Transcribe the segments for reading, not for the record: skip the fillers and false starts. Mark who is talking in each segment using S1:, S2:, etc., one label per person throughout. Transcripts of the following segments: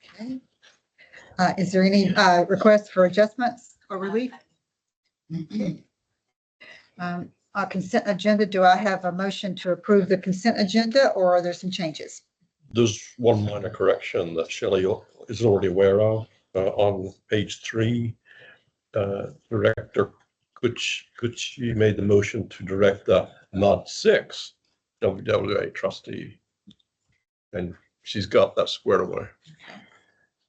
S1: Okay. Is there any request for adjustments or relief? Our consent agenda, do I have a motion to approve the consent agenda or are there some changes?
S2: There's one minor correction that Shelley is already aware of. On page 3, Director Kuchi made the motion to direct the MUD 6 WWA trustee, and she's got that squared away.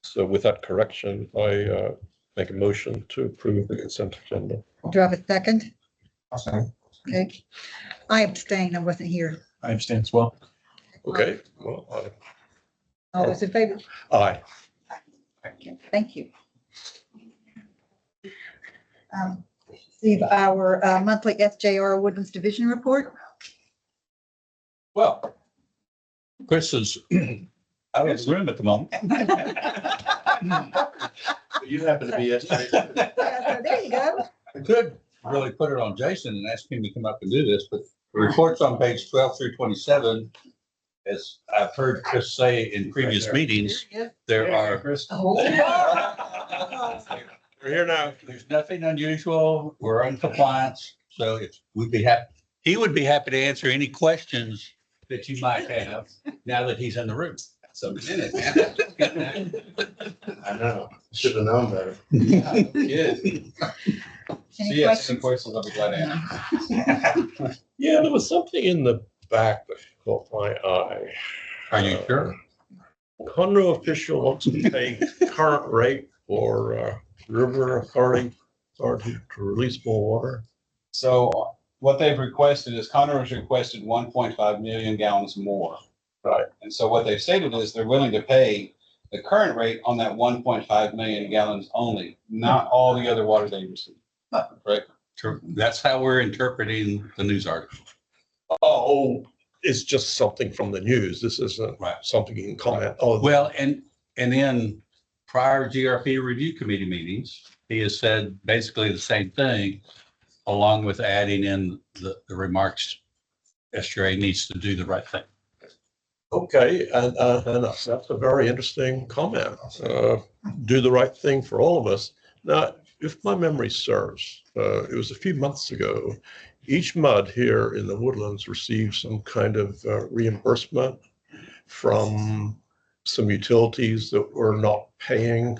S2: So with that correction, I make a motion to approve the consent agenda.
S1: Do I have a second?
S3: I'll second.
S1: Okay. I abstain. I wasn't here.
S3: I abstain as well.
S2: Okay, well,
S1: All those in favor?
S2: aye.
S1: Thank you. Receive our monthly SJR Woodlands Division report.
S4: Well, Chris is out of the room at the moment.
S3: You happen to be yesterday.
S1: Yeah, so there you go.
S4: I could really put it on Jason and ask him to come up and do this, but the report's on page 12 through 27. As I've heard Chris say in previous meetings, there are,
S2: We're here now.
S4: there's nothing unusual. We're in compliance. So if we'd be happy, he would be happy to answer any questions that you might have now that he's in the room. Something in it, man.
S3: I know. Should have known better.
S4: Yeah.
S1: Any
S4: Yes,
S1: questions?
S4: any questions, I'll be glad to answer.
S2: Yeah, there was something in the back that caught my eye.
S4: Are you sure?
S2: Conroe official wants to pay current rate for river authority to release more water.
S5: So what they've requested is Conroe has requested 1.5 million gallons more.
S2: Right.
S5: And so what they've stated is they're willing to pay the current rate on that 1.5 million gallons only, not all the other water they receive. Right?
S4: True. That's how we're interpreting the news article.
S2: Oh, it's just something from the news. This isn't
S4: Right.
S2: something you can comment. Oh,
S4: Well, and in prior GRP review committee meetings, he has said basically the same thing, along with adding in the remarks, SRA needs to do the right thing.
S2: okay, and that's a very interesting comment. Do the right thing for all of us. Now, if my memory serves, it was a few months ago, each MUD here in the Woodlands received some kind of reimbursement from some utilities that were not paying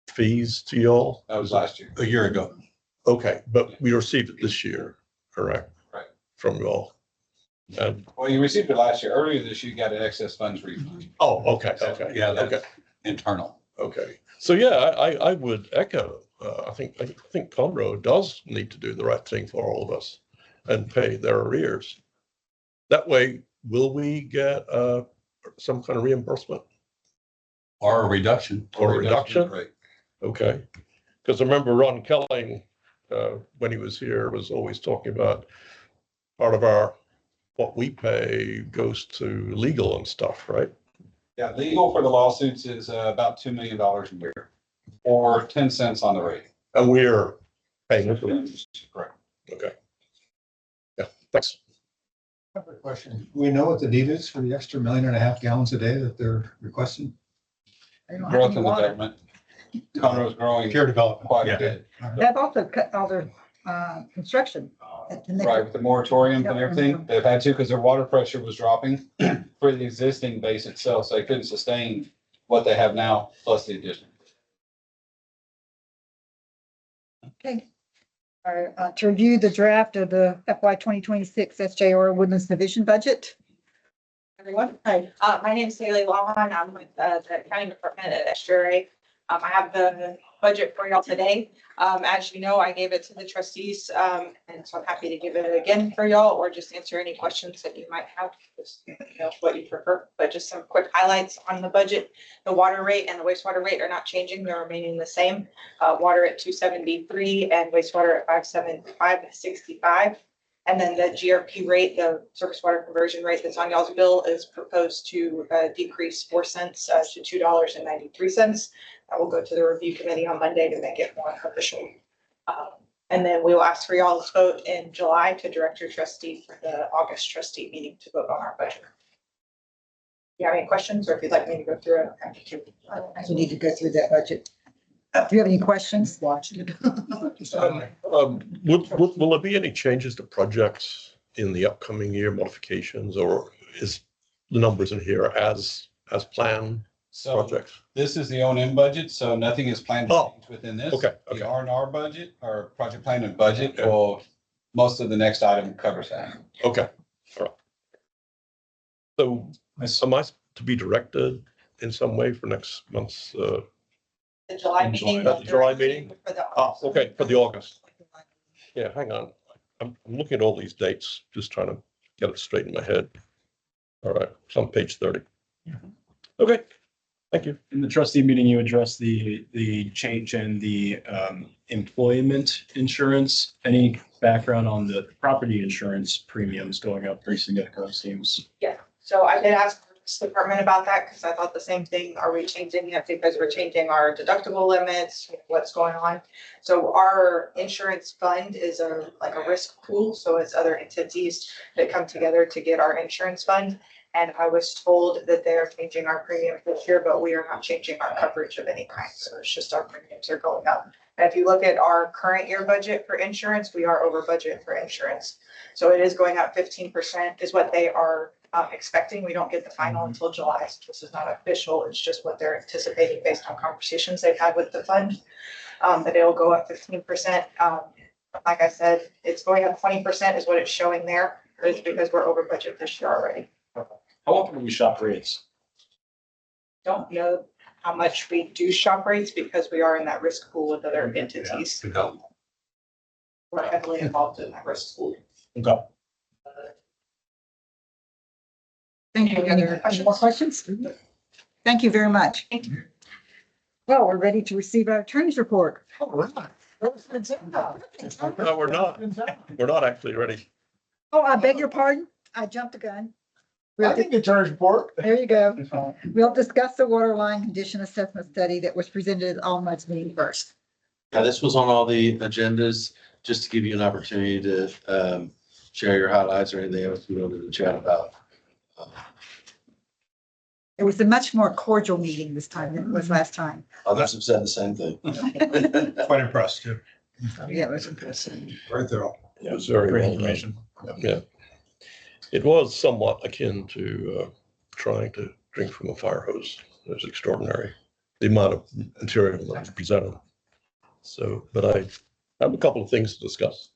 S2: fees to y'all.
S5: That was last year.
S4: A year ago.
S2: Okay, but we received it this year, correct?
S5: Right.
S2: From y'all. And,
S5: Well, you received it last year. Earlier this year, you got an excess funds refund.
S2: oh, okay, okay.
S4: Yeah,
S2: Okay,
S4: that's internal.
S2: okay. So yeah, I would echo, I think Conroe does need to do the right thing for all of us and pay their arrears. That way, will we get some kind of reimbursement
S4: Or a reduction.
S2: or a reduction?
S5: Right.
S2: Okay, because I remember Ron Kelling, when he was here, was always talking about part of what we pay goes to legal and stuff, right?
S5: Yeah, legal for the lawsuits is about $2 million a year or 10 cents on the rate.
S2: And we're paying it.
S5: Correct.
S2: Okay. Yeah, thanks.
S6: I have a question. Do we know what the need is for the extra 1.5 million gallons a day that they're requesting?
S1: They don't have
S5: Growth
S1: any
S5: in
S1: water.
S5: development. Conroe's growing
S6: Pure development.
S5: quite
S6: Yeah.
S5: a bit.
S1: They've also cut all their construction. at the next-
S5: Right, with the moratorium and everything, they've had to because their water pressure was dropping for the existing base itself, so they couldn't sustain what they have now, plus the addition.
S1: Okay. All right, to review the draft of the FY 2026 SJR Woodlands Division budget. Everyone, hi.
S7: My name is Haley Lawon. I'm with the accounting department at SGRA. I have the budget for y'all today. As you know, I gave it to the trustees, and so I'm happy to give it again for y'all or just answer any questions that you might have. Just, you know, what you prefer, but just some quick highlights on the budget. The water rate and the wastewater rate are not changing. They're remaining the same. Water at 273 and wastewater at 575.65. And then the GRP rate, the surface water conversion rate that's on y'all's bill is proposed to decrease 4 cents to $2.93. That will go to the review committee on Monday to make it more official. And then we will ask for y'all's vote in July to direct your trustee for the August trustee meeting to vote on our budget. you have any questions, or if you'd like me to go through it, I'm happy to.
S1: I don't think we need to go through that budget. Do you have any questions?
S6: Watched it.
S2: Will there be any changes to projects in the upcoming year, modifications, or is the numbers in here as planned
S5: So
S2: projects?
S5: this is the O&M budget, so nothing is planned to
S2: Oh,
S5: change within this.
S2: okay,
S5: The
S2: okay.
S5: R&R budget or project plan and budget will, most of the next item covers that.
S2: Okay, all right. So am I to be directed in some way for next month's,
S7: The July meeting.
S2: The July meeting?
S7: For the.
S2: okay, for the August? Yeah, hang on. I'm looking at all these dates, just trying to get it straight in my head. All right, it's on page 30. Okay, thank you.
S8: In the trustee meeting, you addressed the change in the employment insurance. Any background on the property insurance premiums going up pretty significantly, seems?
S7: Yeah, so I did ask the Police Department about that, because I thought the same thing. Are we changing it because we're changing our deductible limits? What's going on? So our insurance fund is like a risk pool, so it's other entities that come together to get our insurance fund. And I was told that they are changing our premium this year, but we are not changing our coverage of any kind. So it's just our premiums are going up. And if you look at our current year budget for insurance, we are over budget for insurance. So it is going up 15% is what they are expecting. We don't get the final until July. So this is not official. It's just what they're anticipating based on conversations they've had with the fund. That it'll go up 15%. Like I said, it's going up 20% is what it's showing there. It's because we're over budget this year already.
S8: How often do we shop rates?
S7: Don't know how much we do shop rates because we are in that risk pool with other entities.
S4: We don't.
S7: We're heavily involved in that risk pool.
S8: Okay.
S1: Thank you. Any more questions? Thank you very much.
S7: Thank you.
S1: Well, we're ready to receive our attorney's report.
S2: No, we're not. We're not actually ready.
S1: Oh, I beg your pardon. I jumped the gun.
S6: I think the charge report.
S1: There you go. We'll discuss the water line condition assessment study that was presented at Almud's meeting first.
S3: Yeah, this was on all the agendas, just to give you an opportunity to share your highlights or anything else you wanted to chat about.
S1: It was a much more cordial meeting this time than it was last time.
S3: Others have said the same thing.
S6: Quite impressed too.
S1: Yeah, it was impressive.
S6: Very thorough.
S2: It was very
S6: Great
S2: well done.
S6: information.
S2: Yeah. It was somewhat akin to trying to drink from a fire hose. It was extraordinary, the amount of material that was presented. So, but I have a couple of things to discuss,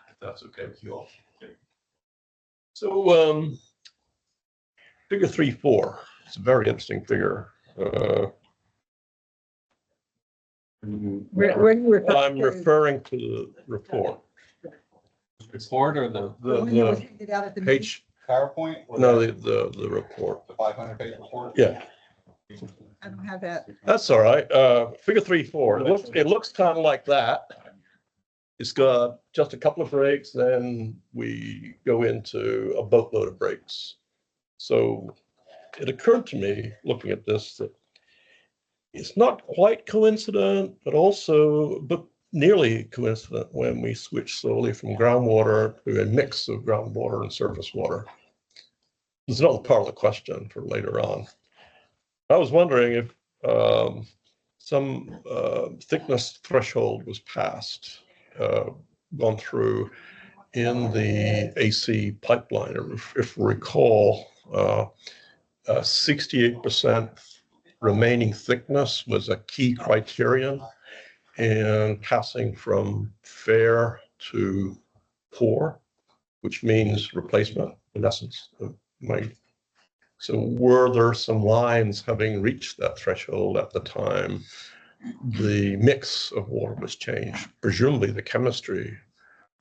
S2: if that's okay with you all. So, figure 3.4, it's a very interesting figure.
S1: Where are you
S2: I'm
S1: referring to?
S2: referring to the report,
S4: Report or the,
S1: The one that was
S2: the
S1: handed out at the meeting?
S2: page,
S5: PowerPoint? or
S2: no, the report.
S5: The 500-page report?
S2: Yeah,
S1: I don't have that.
S2: that's all right. Figure 3.4, it looks kind of like that. It's got just a couple of breaks, then we go into a boatload of breaks. So it occurred to me, looking at this, that it's not quite coincident, but nearly coincident when we switch slowly from groundwater to a mix of groundwater and surface water. There's another part of the question for later on. I was wondering if some thickness threshold was passed, gone through in the AC pipeline. If we recall, 68% remaining thickness was a key criterion in passing from fair to poor, which means replacement in essence. So were there some lines having reached that threshold at the time the mix of water was changed? Presumably the chemistry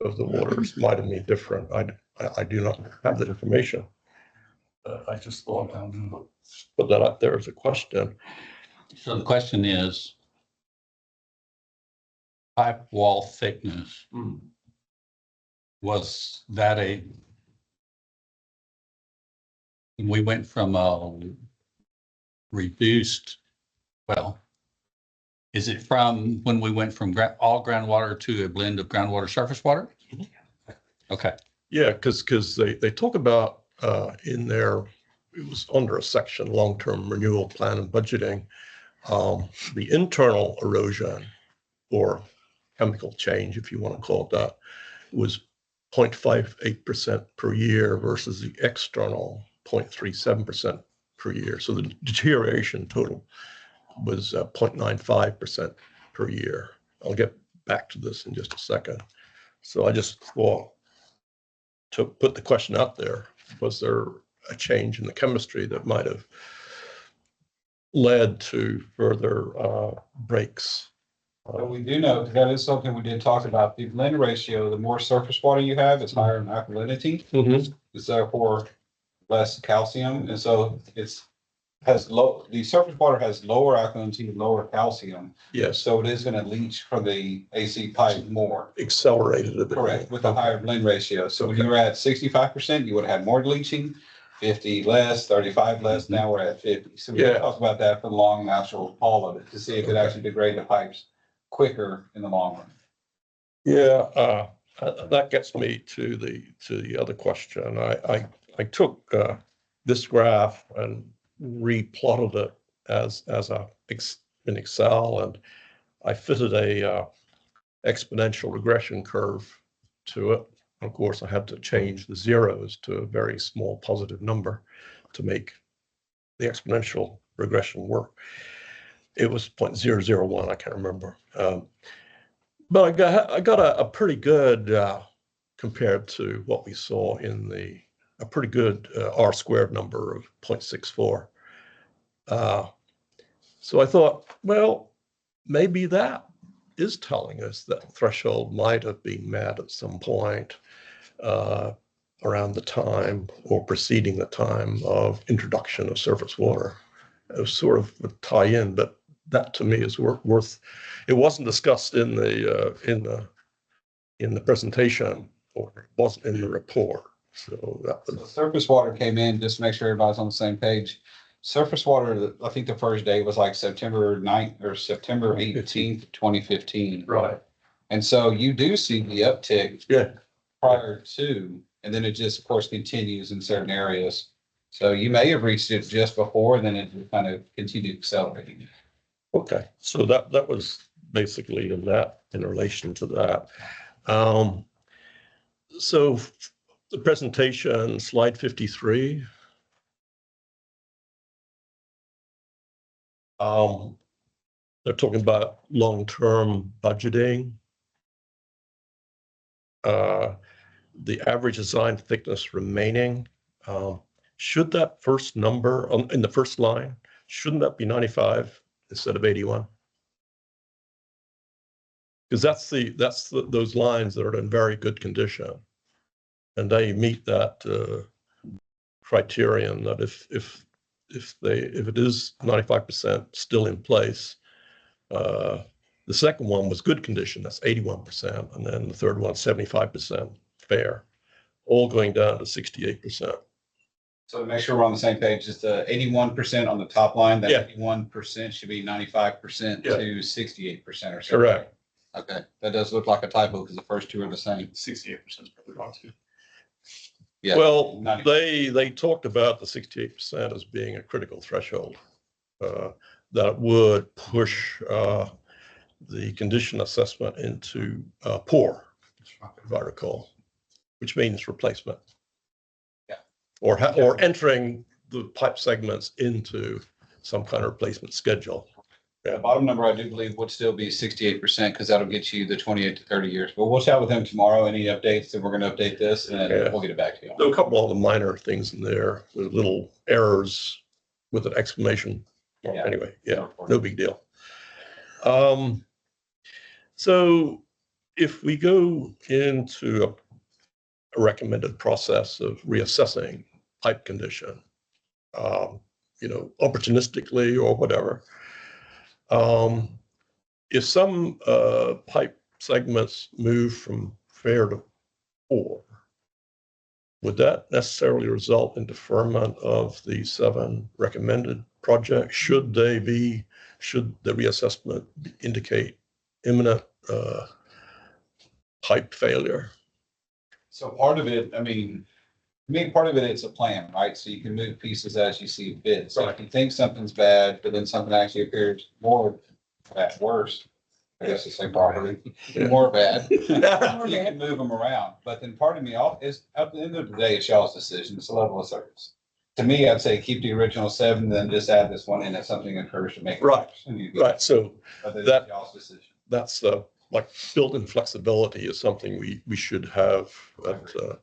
S2: of the waters might have been different. I do not have that information. I just thought I'd put that out there as a question.
S4: so the question is, pipe wall thickness, was that we went from a reduced, well, is it from when we went from all groundwater to a blend of groundwater surface water? Okay,
S2: Yeah, because they talk about in their it was under a section, long-term renewal plan and budgeting. The internal erosion or chemical change, if you want to call it that, was 0.58% per year versus the external 0.37% per year. So the deterioration total was 0.95% per year. I'll get back to this in just a second. So I just thought to put the question out there, was there a change in the chemistry that might have led to further breaks?
S5: But we do know, because that is something we did talk about, the blend ratio, the more surface water you have, it's higher in alkalinity. It's therefore less calcium, and so the surface water has lower alkalinity, lower calcium.
S2: Yes,
S5: So it is gonna leach from the AC pipe more.
S2: accelerated a bit.
S5: Correct, with a higher blend ratio. So when you were at 65%, you would have had more leaching, 50 less, 35 less, now we're at 50. So we
S2: Yeah.
S5: talked about that for the long natural haul of it, to see if it actually degrade the pipes quicker in the long run.
S2: Yeah, that gets me to the other question. I took this graph and replotted it as in Excel, and I fitted a exponential regression curve to it. Of course, I had to change the zeros to a very small positive number to make the exponential regression work. It was 0.001, I can't remember. But I got a pretty good, compared to what we saw in a pretty good R squared number of 0.64. So I thought, well, maybe that is telling us that threshold might have been met at some point around the time or preceding the time of introduction of surface water. It was sort of a tie-in, but that to me is worth. It wasn't discussed in the presentation, or it wasn't in the report. So that
S5: So
S2: was,
S5: surface water came in, just to make sure everybody's on the same page. Surface water, I think the first day was like September 9th or September 18th, 2015.
S2: right.
S5: And so you do see the uptick
S2: Yeah.
S5: prior to, and then it just, of course, continues in certain areas. So you may have reached it just before, and then it kind of continued accelerating.
S2: Okay. So that was basically in relation to that. So the presentation, slide 53. They're talking about long-term budgeting. The average design thickness remaining. Should that first number in the first line, shouldn't that be 95 instead of 81? Because that's those lines that are in very good condition, and they meet that criterion that if it is 95% still in place. The second one was good condition, that's 81%, and then the third one 75% fair, all going down to 68%.
S5: So to make sure we're on the same page, just 81% on the top line, that
S2: Yeah.
S5: 81% should be 95%
S2: Yeah.
S5: to 68% or so.
S2: Correct.
S5: Okay, that does look like a typo because the first two are the same.
S8: 68% is probably wrong too.
S5: Yeah.
S2: Well,
S5: 90.
S2: they talked about the 68% as being a critical threshold that would push the condition assessment into poor, if I recall, which means replacement.
S5: Yeah.
S2: Or entering the pipe segments into some kind of replacement schedule.
S5: The bottom number, I do believe, would still be 68% because that'll get you the 28 to 30 years. But we'll chat with him tomorrow. Any updates, then we're going to update this and then
S2: Yeah.
S5: we'll get it back to you.
S2: There were a couple of the minor things in there, with little errors with an exclamation. Well,
S5: Yeah.
S2: anyway, yeah, no big deal. So if we go into a recommended process of reassessing pipe condition, opportunistically or whatever, if some pipe segments move from fair to poor, would that necessarily result in deferment of the 7 recommended projects? Should the reassessment indicate imminent pipe failure?
S5: So part of it, I mean, To me, part of it, it's a plan, right? So you can move pieces as you see fit. So if you think something's bad, but then something actually appears more bad, worse, I guess the same property, more bad. You can move them around. But then part of me is, at the end of the day, it's y'all's decision. It's a level of service. To me, I'd say keep the original 7, then just add this one in if something occurs to make it
S2: Right.
S5: worse. And you-
S2: Right, so
S5: But it's
S2: that-
S5: y'all's decision.
S2: that's like built-in flexibility is something we should have at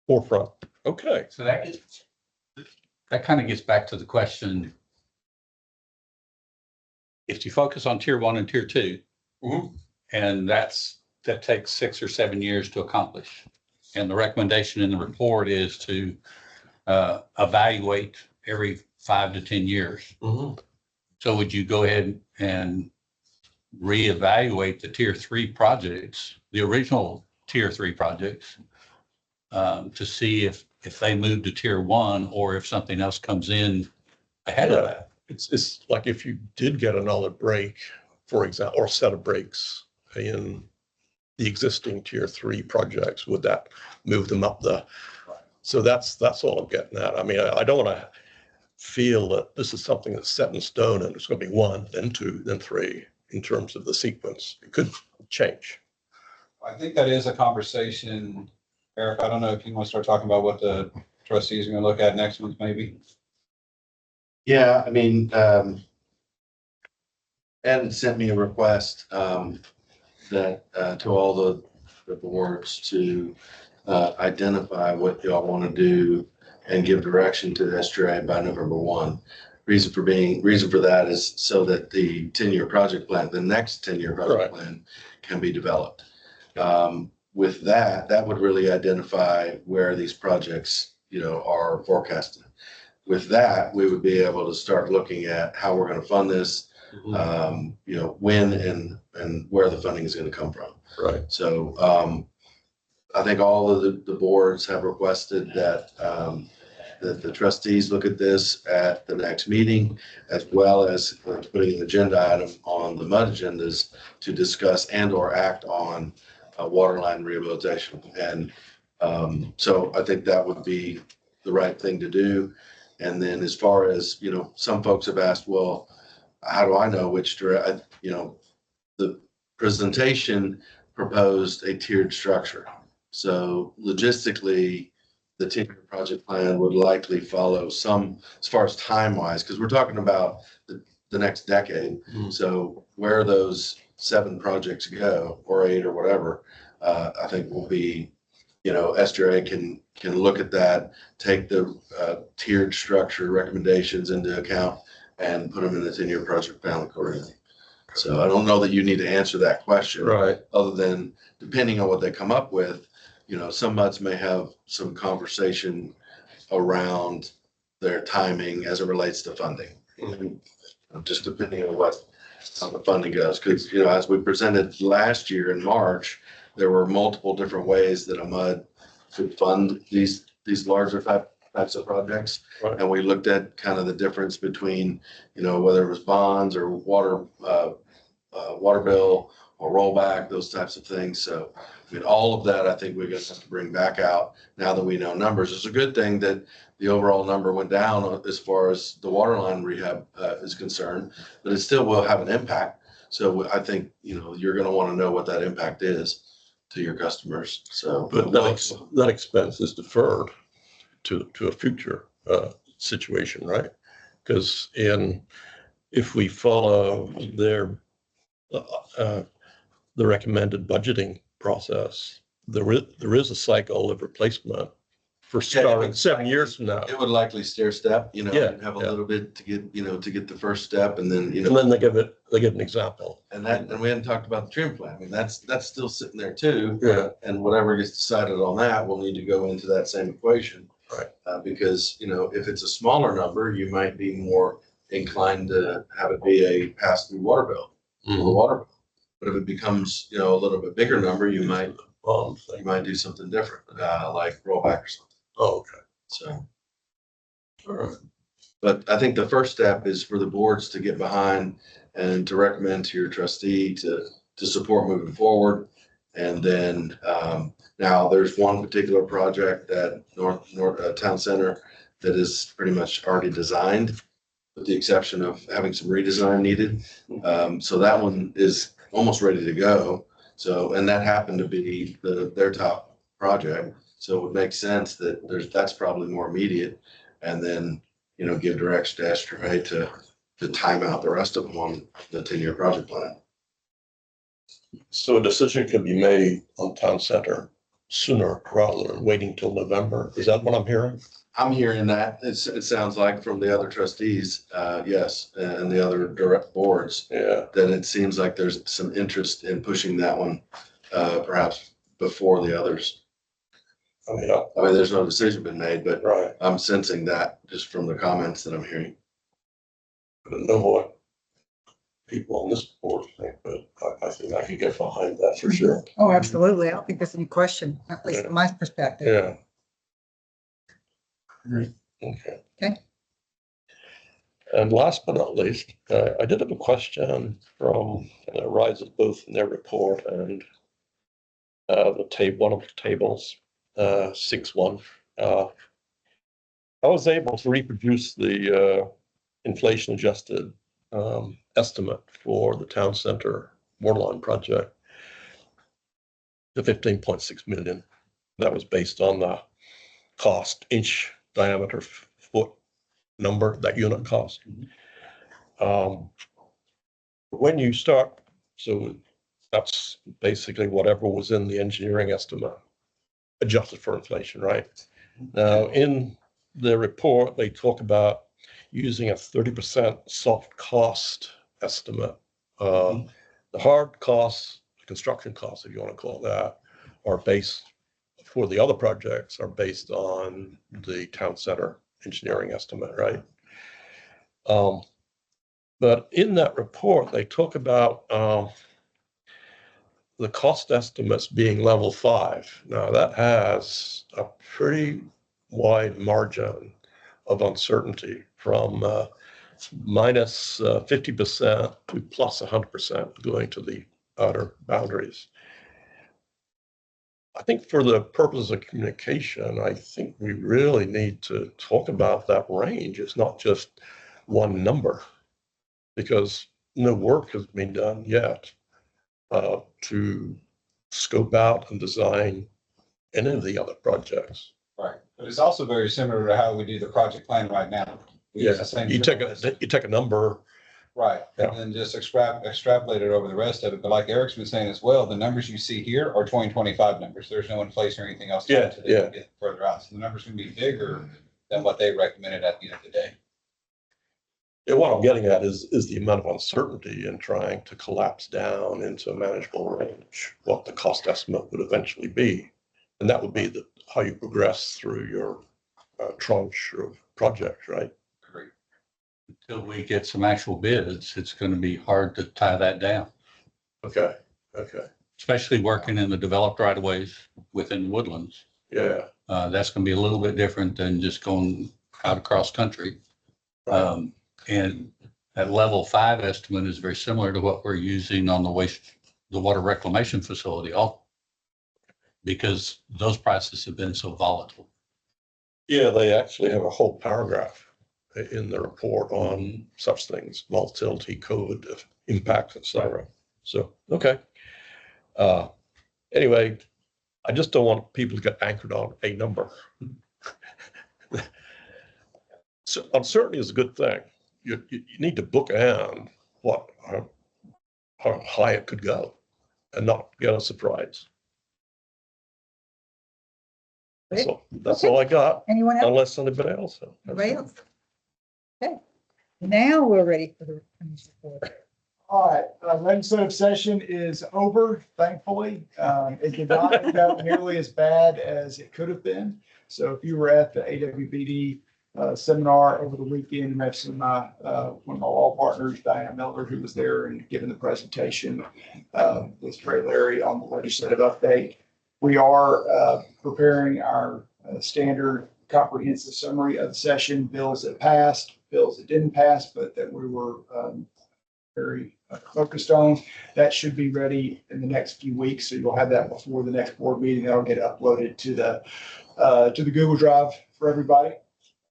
S2: forefront. Okay.
S4: So that kind of gets back to the question. If you focus on tier 1 and tier 2, and that takes 6 or 7 years to accomplish. And the recommendation in the report is to evaluate every 5 to 10 years. So would you go ahead and reevaluate the tier 3 projects, the original tier 3 projects, to see if they move to tier 1 or if something else comes in ahead of that?
S2: It's like if you did get another break, for example, or set of breaks in the existing tier 3 projects, would that move them up so that's all I'm getting at. I mean, I don't want to feel that this is something that's set in stone and it's going to be 1, then 2, then 3 in terms of the sequence. It could change.
S5: I think that is a conversation, Eric. I don't know if you want to start talking about what the trustees are going to look at next month, maybe.
S3: Yeah, I mean, Ed sent me a request, that, to all the boards to, identify what y'all want to do and give direction to the SDRA by November 1. Reason for that is so that the 10-year project plan, the next 10-year project plan can be developed. With that would really identify where these projects, are forecasted. With that, we would be able to start looking at how we're going to fund this, when and where the funding is going to come from.
S2: Right.
S3: So, I think all of the boards have requested that, that the trustees look at this at the next meeting, as well as putting an agenda item on the MUD agendas to discuss and or act on water line rehabilitation. And so I think that would be the right thing to do. And then as far as, some folks have asked, well, how do I know which the presentation proposed a tiered structure. So logistically, the 10-year project plan would likely follow some, as far as time-wise, because we're talking about the next decade. So where those 7 projects go, or 8 or whatever, I think will be, SDRA can look at that, take the tiered structure recommendations into account and put them in the 10-year project plan accordingly. So I don't know that you need to answer that question.
S2: Right.
S3: Other than depending on what they come up with, some MUDs may have some conversation around their timing as it relates to funding. Just depending on how the funding goes. Because, as we presented last year in March, there were multiple different ways that a MUD could fund these larger types of projects.
S2: Right.
S3: And we looked at kind of the difference between, whether it was bonds or water bill or rollback, those types of things. So, all of that, I think we're going to have to bring back out now that we know numbers. It's a good thing that the overall number went down as far as the water line rehab is concerned, but it still will have an impact. So I think, you're going to want to know what that impact is to your customers. So,
S2: But that expense is deferred to a future situation, right? Because if we follow the recommended budgeting process, there is a cycle of replacement for starting 7 years from now.
S3: it would likely stair step,
S2: Yeah,
S3: and have a
S2: yeah.
S3: little bit to get, to get the first step, and then,
S2: And then they give an example.
S3: and we hadn't talked about the trim plan. That's still sitting there too.
S2: Yeah.
S3: And whatever gets decided on that will need to go into that same equation.
S2: Right.
S3: Because, if it's a smaller number, you might be more inclined to have it be a pass-through water bill. Or water bill. But if it becomes, a little bit bigger number, you might do something different, like rollback or something.
S2: Oh, okay.
S3: So,
S2: All right.
S3: but I think the first step is for the boards to get behind and to recommend to your trustee to support moving forward. And then, now there's one particular project at Town Center that is pretty much already designed, with the exception of having some redesign needed. So that one is almost ready to go. So, and that happened to be their top project. So it would make sense that that's probably more immediate. And then, give direction to SRA to time out the rest of them on the 10-year project plan.
S2: So a decision can be made on Town Center sooner rather than waiting till November. Is that what I'm hearing?
S3: I'm hearing that. It sounds like from the other trustees, yes, and the other direct boards,
S2: Yeah,
S3: that it seems like there's some interest in pushing that one, perhaps before the others.
S2: I mean,
S3: I mean, there's no decision been made, but
S2: right.
S3: I'm sensing that just from the comments that I'm hearing.
S2: I don't know what people on this board think, but I think I could get behind that for sure.
S1: Oh, absolutely. I don't think there's any question, at least from my perspective.
S2: Yeah.
S8: Great.
S2: Okay.
S1: Okay.
S2: And last but not least, I did have a question from, and it arises both in their report and one of the tables, 6.1. I was able to reproduce the inflation adjusted estimate for the Town Center waterline project, the 15.6 million. That was based on the cost, inch diameter foot number, that unit cost. When you start, so that's basically whatever was in the engineering estimate, adjusted for inflation, right? Now, in the report, they talk about using a 30% soft cost estimate. The hard costs, construction costs, if you want to call it that, are based, for the other projects, are based on the Town Center engineering estimate, right? But in that report, they talk about the cost estimates being level 5. Now, that has a pretty wide margin of uncertainty from minus 50% to plus 100% going to the outer boundaries. I think for the purposes of communication, I think we really need to talk about that range. It's not just one number, because no work has been done yet to scope out and design any of the other projects.
S5: Right, but it's also very similar to how we do the project plan right now. We use the same
S2: You take a number.
S5: Right,
S2: Yeah.
S5: and then just extrapolate it over the rest of it. But like Eric's been saying as well, the numbers you see here are 2025 numbers. There's no inflation or anything else tied to them get further out. So the numbers can be bigger than what they recommended at the end of the day.
S2: Yeah, what I'm getting at is the amount of uncertainty in trying to collapse down into a manageable range, what the cost estimate would eventually be. And that would be how you progress through your tranche of projects, right?
S5: Great.
S4: Until we get some actual bids, it's going to be hard to tie that down,
S2: Okay.
S4: especially working in the developed right of ways within woodlands.
S2: Yeah.
S4: That's going to be a little bit different than just going out across country. And that level 5 estimate is very similar to what we're using on the water reclamation facility, because those prices have been so volatile.
S2: Yeah, they actually have a whole paragraph in the report on such things, volatility, COVID impacts, etc. So, okay. Anyway, I just don't want people to get anchored on a number. So uncertainty is a good thing. You need to bookend how high it could go and not get a surprise. That's all I got,
S1: Anyone else?
S2: unless anybody else.
S1: Anybody else? Okay, now we're ready for the report.
S9: All right, legislative session is over, thankfully. It did not end up nearly as bad as it could have been. So if you were at the AWBD seminar over the weekend, met some one of my law partners, Diana Miller, who was there and giving the presentation with Trey Larry on the legislative update. We are preparing our standard comprehensive summary of the session, bills that passed, bills that didn't pass, but that we were very focused on. That should be ready in the next few weeks, so you'll have that before the next board meeting. That'll get uploaded to the Google Drive for everybody.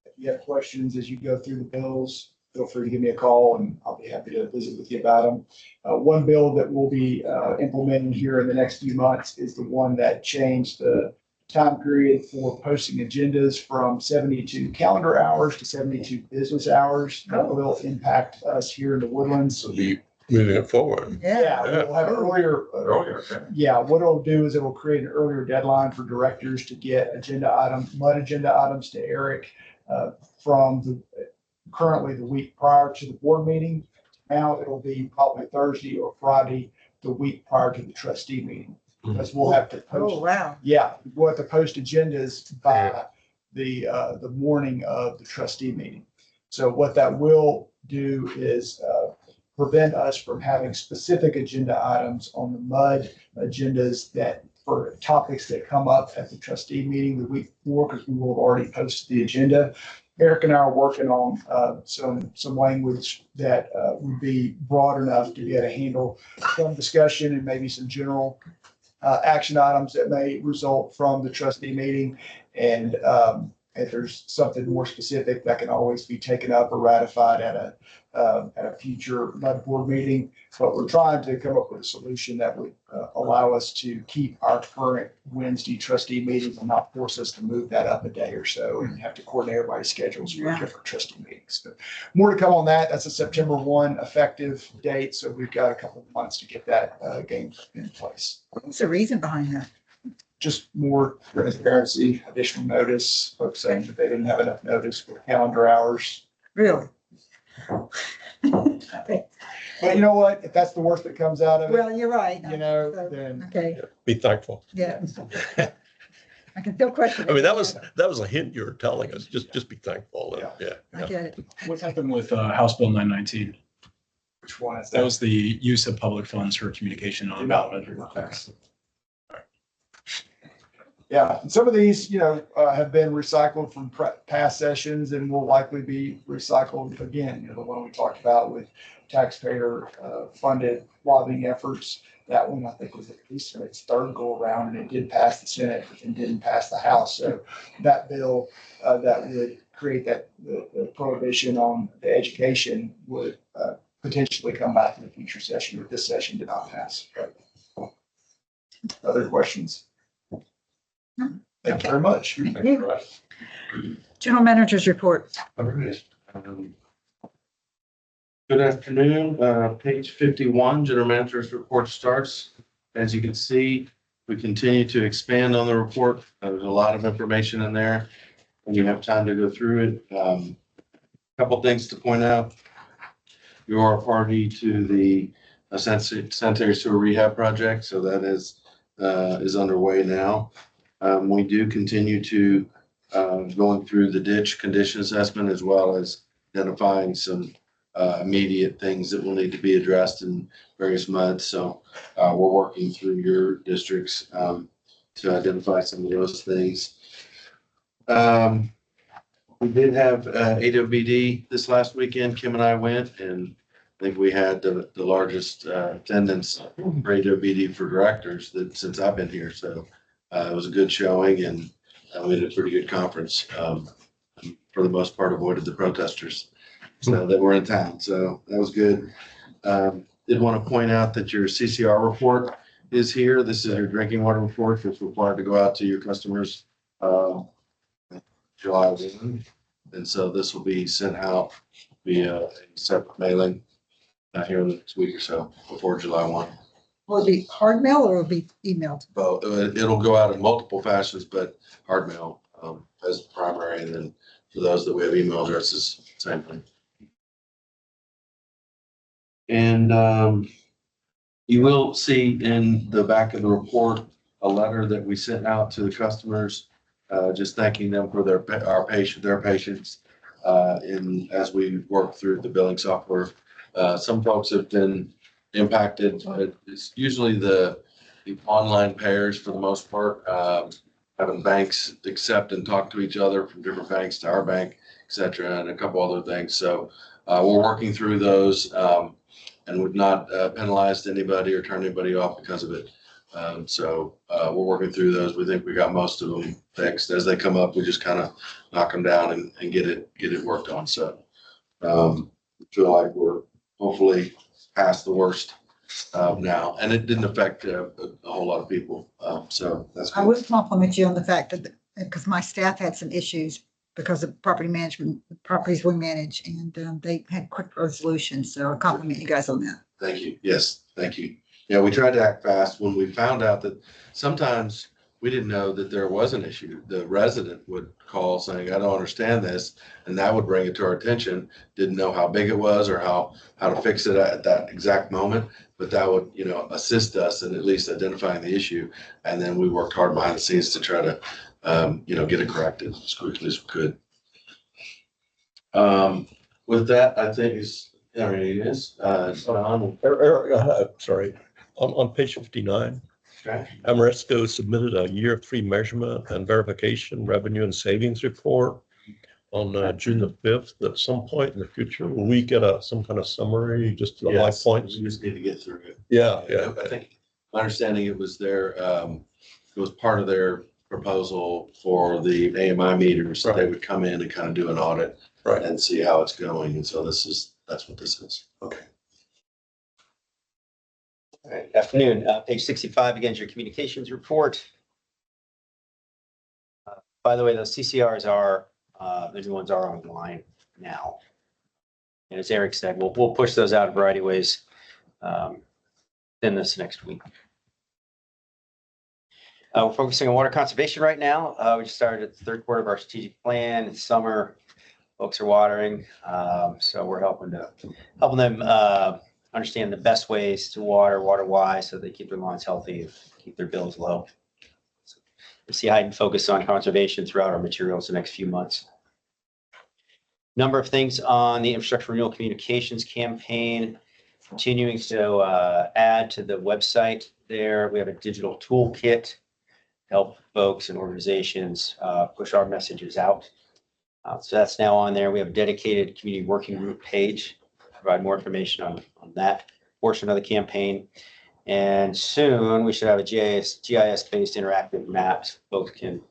S9: If you have questions as you go through the bills, feel free to give me a call and I'll be happy to visit with you about them. One bill that we'll be implementing here in the next few months is the one that changed the time period for posting agendas from 72 calendar hours to 72 business hours. That will impact us here in the Woodlands.
S2: So be moving it forward.
S1: Yeah.
S9: We'll have earlier. Yeah, what it'll do is it'll create an earlier deadline for directors to get MUD agenda items to Eric from currently the week prior to the board meeting. Now it'll be probably Thursday or Friday, the week prior to the trustee meeting. Because we'll have to
S1: Oh,
S9: post,
S1: wow.
S9: yeah, we'll have to post agendas by the morning of the trustee meeting. So what that will do is prevent us from having specific agenda items on the MUD agendas that for topics that come up at the trustee meeting the week before, because we will have already posted the agenda. Eric and I are working on some language that would be broad enough to be able to handle some discussion and maybe some general action items that may result from the trustee meeting. And if there's something more specific, that can always be taken up or ratified at a future MUD board meeting. But we're trying to come up with a solution that would allow us to keep our current Wednesday trustee meetings and not force us to move that up a day or so and have to coordinate everybody's schedules for different trustee meetings. So more to come on that. That's a September 1 effective date. So we've got a couple of months to get that game in place.
S1: What's the reason behind that?
S9: Just more transparency, additional notice, folks saying that they didn't have enough notice for calendar hours.
S1: Really? Okay.
S9: But you know what? If that's the worst that comes out of it,
S1: Well, you're right.
S9: you know,
S1: So,
S9: then
S1: Okay,
S2: Be thankful.
S1: yeah. I can still question it.
S2: I mean, that was a hint you were telling us. Just be thankful. And, yeah.
S1: I get it.
S8: What happened with House Bill 919?
S9: which one is
S8: That was the use of public funds for communication on ballot.
S9: Yeah, and some of these, have been recycled from past sessions and will likely be recycled again. The one we talked about with taxpayer funded lobbying efforts. That one, I think, was at least in its third go around, and it did pass the Senate and didn't pass the House. So that bill that would create the prohibition on the education would potentially come back in a future session, but this session did not pass. Other questions? Thank you very much.
S1: Thank you. General Manager's report.
S3: All right. Good afternoon. Page 51, General Manager's report starts. As you can see, we continue to expand on the report. There's a lot of information in there, and you have time to go through it. Couple things to point out. You are a party to the sanitary sewer rehab project, so that is underway now. We do continue to going through the ditch condition assessment as well as identifying some immediate things that will need to be addressed in various MUDs. So we're working through your districts to identify some of those things. We did have AWBD this last weekend. Kim and I went, and I think we had the largest attendance for AWBD for directors that since I've been here. So it was a good showing, and we had a pretty good conference. For the most part, avoided the protesters that were in town. So that was good. Did want to point out that your CCR report is here. This is your drinking water report that's required to go out to your customers July 1. And so this will be sent out via a separate mailing here in the next week or so before July 1.
S1: Will it be hard mail or will it be emailed?
S3: Well, it'll go out in multiple fashions, but hard mail as primary, and then for those that we have email addresses, same thing. And you will see in the back of the report a letter that we sent out to the customers, just thanking them for their patience as we work through the billing software. Some folks have been impacted. It's usually the online payers for the most part, having banks accept and talk to each other from different banks to our bank, et cetera, and a couple other things. So we're working through those. and we've not penalized anybody or turned anybody off because of it. We're working through those. We think we got most of them fixed. As they come up, we just kind of knock them down and get it worked on. So feel like we're hopefully past the worst now, and it didn't affect a whole lot of people. So that's
S1: I
S3: good.
S1: would compliment you on the fact that, because my staff had some issues because of property management, properties we manage, and they had quick resolution. So I compliment you guys on that.
S3: Thank you. Yes, thank you. Yeah, we tried to act fast when we found out that sometimes we didn't know that there was an issue. The resident would call saying, I don't understand this. And that would bring it to our attention. Didn't know how big it was or how to fix it at that exact moment. But that would, assist us in at least identifying the issue. And then we worked hard behind the scenes to try to, get it corrected as quickly as we could. With that, I think it is.
S2: Sorry, on page 59,
S3: Okay.
S2: Amoresco submitted a year 3 measurement and verification revenue and savings report on June the 5th. At some point in the future, will we get some kind of summary, just the high
S3: Yes,
S2: points?
S3: we just need to get through it.
S2: Yeah.
S3: I think my understanding it was it was part of their proposal for the AMI meters. So they would come in and kind of do an audit
S2: Right.
S3: and see how it's going. And so that's what this is.
S2: Okay.
S10: All right, afternoon. Page 65 begins your communications report. By the way, those CCRs the new ones are online now. And as Eric said, we'll push those out a variety of ways in this next week. We're focusing on water conservation right now. We just started at the third quarter of our strategic plan. It's summer, folks are watering. So we're helping them understand the best ways to water wise, so they keep their lawns healthy and keep their bills low. So we'll see heightened focus on conservation throughout our materials the next few months. Number of things on the infrastructure renewal communications campaign, continuing to add to the website there. We have a digital toolkit to help folks and organizations push our messages out. So that's now on there. We have a dedicated community working group page, provide more information on that portion of the campaign. And soon we should have a GIS-based interactive maps. Folks can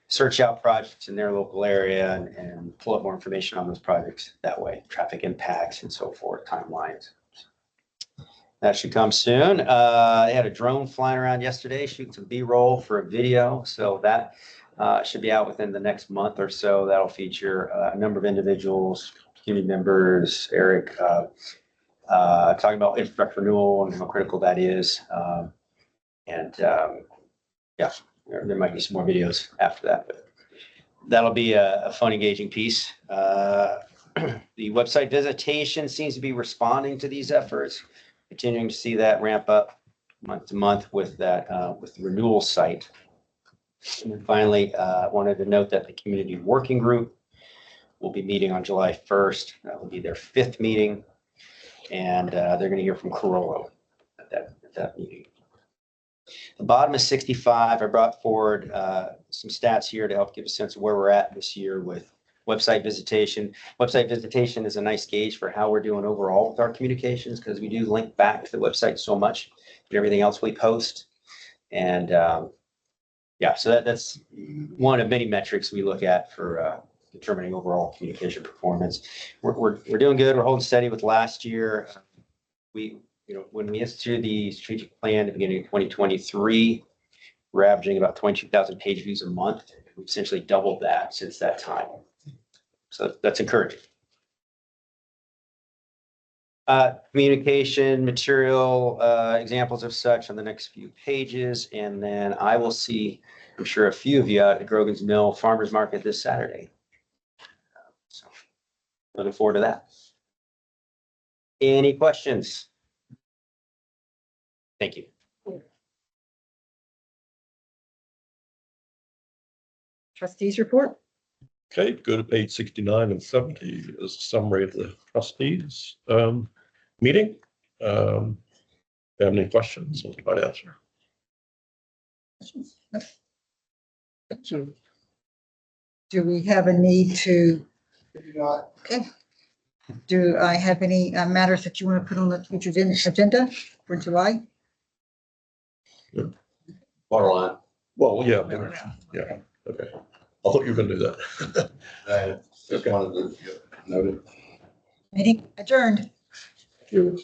S10: search out projects in their local area and pull up more information on those projects that way, traffic impacts and so forth, timelines. That should come soon. They had a drone flying around yesterday, shooting some B-roll for a video. So that should be out within the next month or so. That'll feature a number of individuals, community members, Eric, talking about infrastructure renewal and how critical that is. There might be some more videos after that, but that'll be a fun, engaging piece. The website visitation seems to be responding to these efforts, continuing to see that ramp up month to month with that with the renewal site. And then finally, I wanted to note that the community working group will be meeting on July 1st. That will be their 5th meeting, and they're going to hear from Carollo at that meeting. The bottom is 65. I brought forward some stats here to help give a sense of where we're at this year with website visitation. Website visitation is a nice gauge for how we're doing overall with our communications, because we do link back to the website so much and everything else we post. And so that's one of many metrics we look at for determining overall communication performance. We're doing good. We're holding steady with last year. When we instituted the strategic plan at the beginning of 2023, we're averaging about 22,000 page views a month. We've essentially doubled that since that time. So that's encouraging. Communication material, examples of such on the next few pages. And then I will see, I'm sure, a few of you out at Grogan's Mill Farmers Market this Saturday. So looking forward to that. Any questions? Thank you.
S1: Trustees report?
S2: Okay, go to page 69 and 70 as a summary of the trustees meeting. If you have any questions, I'll try to answer.
S1: Do we have a need to? Okay. Do I have any matters that you want to put on the future agenda for July?
S3: Water line.
S2: Well, yeah, yeah, okay. I thought you were gonna do that.
S3: Just wanted to note it.
S1: Meeting adjourned.
S2: Thank you.